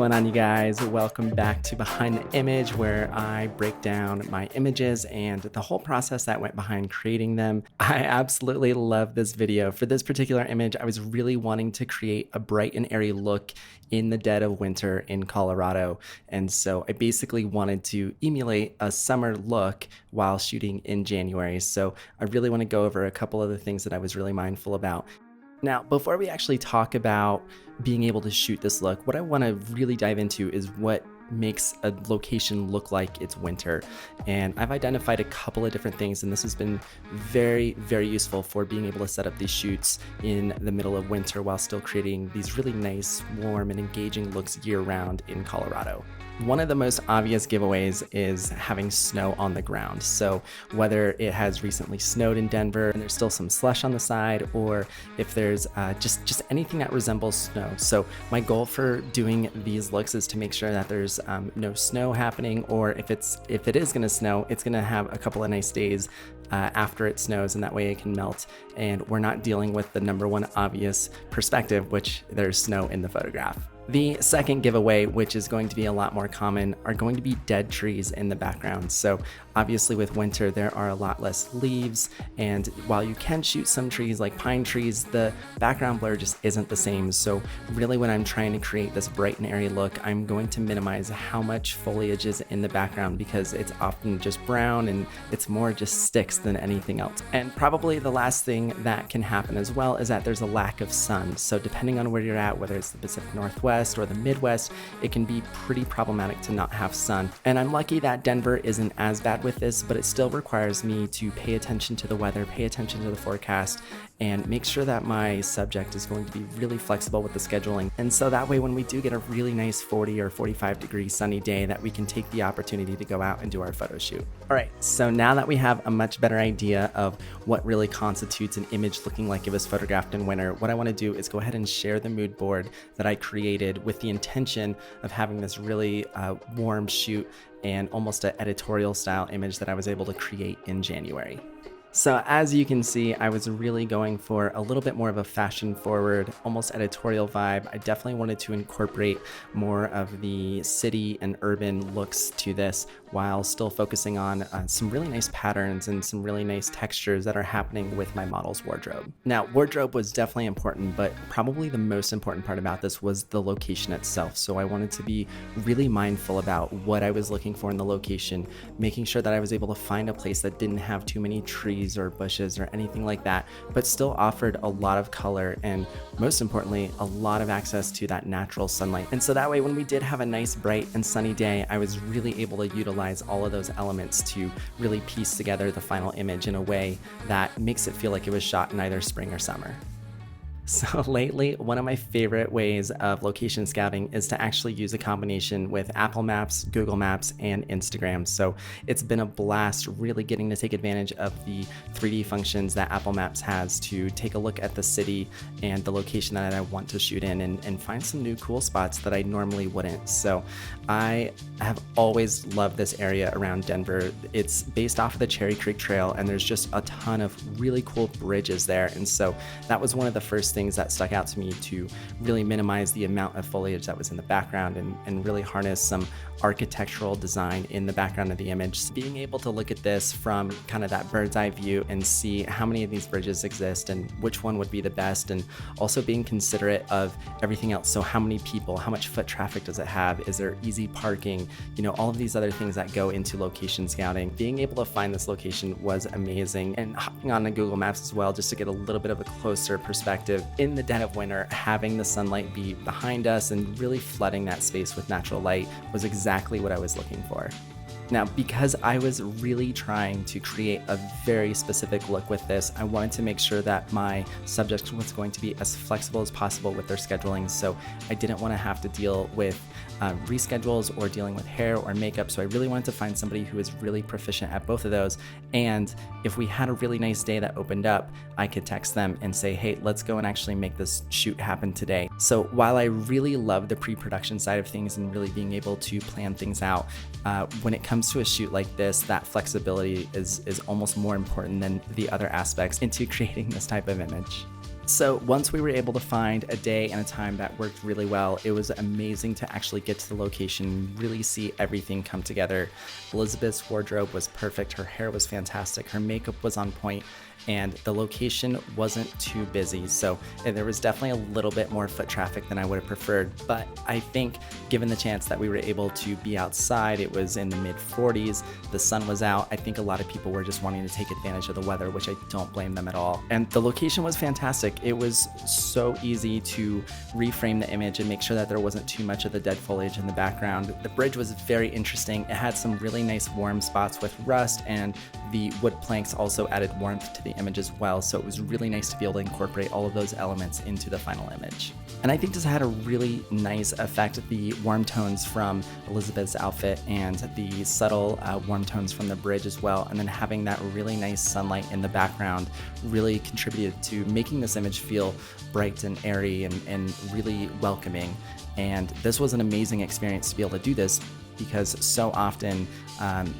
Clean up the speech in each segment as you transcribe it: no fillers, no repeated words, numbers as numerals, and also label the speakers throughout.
Speaker 1: going on, you guys? Welcome back to Behind the Image, where I break down my images and the whole process that went behind creating them. I absolutely love this video. For this particular image, I was really wanting to create a bright and airy look in the dead of winter in Colorado. And so I basically wanted to emulate a summer look while shooting in January. So I really want to go over a couple of the things that I was really mindful about. Now, before we actually talk about being able to shoot this look, what I want to really dive into is what makes a location look like it's winter. And I've identified a couple of different things, and this has been very, very useful for being able to set up these shoots in the middle of winter while still creating these really nice, warm, and engaging looks year-round in Colorado. One of the most obvious giveaways is having snow on the ground. So whether it has recently snowed in Denver and there's still some slush on the side, or if there's just anything that resembles snow. So my goal for doing these looks is to make sure that there's no snow happening, or if it is going to snow, it's going to have a couple of nice days after it snows, and that way it can melt, and we're not dealing with the number one obvious perspective, which there's snow in the photograph. The second giveaway, which is going to be a lot more common, are going to be dead trees in the background. So obviously with winter, there are a lot less leaves, and while you can shoot some trees like pine trees, the background blur just isn't the same. So really when I'm trying to create this bright and airy look, I'm going to minimize how much foliage is in the background, because it's often just brown and it's more just sticks than anything else. And probably the last thing that can happen as well is that there's a lack of sun. So depending on where you're at, whether it's the Pacific Northwest or the Midwest, it can be pretty problematic to not have sun. And I'm lucky that Denver isn't as bad with this, but it still requires me to pay attention to the weather, pay attention to the forecast, and make sure that my subject is going to be really flexible with the scheduling. And so that way, when we do get a really nice 40 or 45 degree sunny day, that we can take the opportunity to go out and do our photo shoot. All right, so now that we have a much better idea of what really constitutes an image looking like it was photographed in winter, what I want to do is go ahead and share the mood board that I created with the intention of having this really warm shoot and almost an editorial style image that I was able to create in January. So as you can see, I was really going for a little bit more of a fashion forward, almost editorial vibe. I definitely wanted to incorporate more of the city and urban looks to this, while still focusing on some really nice patterns and some really nice textures that are happening with my model's wardrobe. Now, wardrobe was definitely important, but probably the most important part about this was the location itself. So I wanted to be really mindful about what I was looking for in the location, making sure that I was able to find a place that didn't have too many trees or bushes or anything like that, but still offered a lot of color and, most importantly, a lot of access to that natural sunlight. And so that way, when we did have a nice bright and sunny day, I was really able to utilize all of those elements to really piece together the final image in a way that makes it feel like it was shot in either spring or summer. So lately, one of my favorite ways of location scouting is to actually use a combination with Apple Maps, Google Maps, and Instagram. So it's been a blast really getting to take advantage of the 3D functions that Apple Maps has to take a look at the city and the location that I want to shoot in, and find some new cool spots that I normally wouldn't. So I have always loved this area around Denver. It's based off of the Cherry Creek Trail, and there's just a ton of really cool bridges there. And so that was one of the first things that stuck out to me, to really minimize the amount of foliage that was in the background and really harness some architectural design in the background of the image. Being able to look at this from kind of that bird's eye view and see how many of these bridges exist and which one would be the best, and also being considerate of everything else. So how many people, how much foot traffic does it have? Is there easy parking? You know, all of these other things that go into location scouting. Being able to find this location was amazing, and hopping on to Google Maps as well, just to get a little bit of a closer perspective in the dead of winter, having the sunlight be behind us and really flooding that space with natural light was exactly what I was looking for. Now, because I was really trying to create a very specific look with this, I wanted to make sure that my subject was going to be as flexible as possible with their scheduling. So I didn't want to have to deal with reschedules or dealing with hair or makeup. So I really wanted to find somebody who is really proficient at both of those. And if we had a really nice day that opened up, I could text them and say, hey, let's go and actually make this shoot happen today. So while I really love the pre-production side of things and really being able to plan things out, when it comes to a shoot like this, that flexibility is almost more important than the other aspects into creating this type of image. So once we were able to find a day and a time that worked really well, it was amazing to actually get to the location, really see everything come together. Elizabeth's wardrobe was perfect, her hair was fantastic, her makeup was on point, and the location wasn't too busy. So there was definitely a little bit more foot traffic than I would have preferred. But I think given the chance that we were able to be outside, it was in the mid 40s, the sun was out. I think a lot of people were just wanting to take advantage of the weather, which I don't blame them at all. And the location was fantastic. It was so easy to reframe the image and make sure that there wasn't too much of the dead foliage in the background. The bridge was very interesting. It had some really nice warm spots with rust, and the wood planks also added warmth to the image as well. So it was really nice to be able to incorporate all of those elements into the final image. And I think this had a really nice effect. The warm tones from Elizabeth's outfit and the subtle warm tones from the bridge as well, and then having that really nice sunlight in the background really contributed to making this image feel bright and airy and really welcoming. And this was an amazing experience to be able to do this, because so often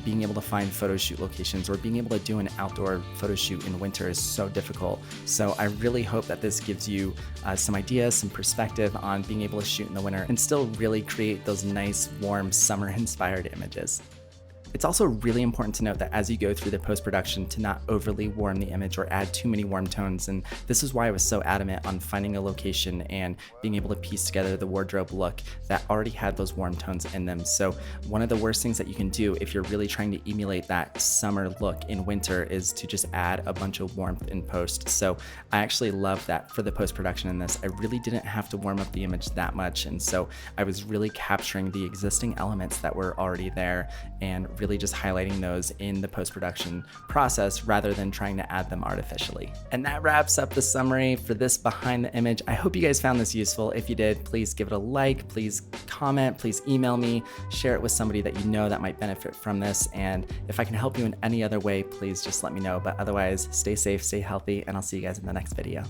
Speaker 1: being able to find photo shoot locations or being able to do an outdoor photo shoot in winter is so difficult. So I really hope that this gives you some ideas, some perspective on being able to shoot in the winter and still really create those nice, warm, summer-inspired images. It's also really important to note that as you go through the post-production, to not overly warm the image or add too many warm tones. And this is why I was so adamant on finding a location and being able to piece together the wardrobe look that already had those warm tones in them. So one of the worst things that you can do if you're really trying to emulate that summer look in winter is to just add a bunch of warmth in post. So I actually love that for the post-production in this. I really didn't have to warm up the image that much. And so I was really capturing the existing elements that were already there and really just highlighting those in the post-production process rather than trying to add them artificially. And that wraps up the summary for this behind the image. I hope you guys found this useful. If you did, please give it a like, please comment, please email me, share it with somebody that you know that might benefit from this. And if I can help you in any other way, please just let me know. But otherwise, stay safe, stay healthy, and I'll see you guys in the next video.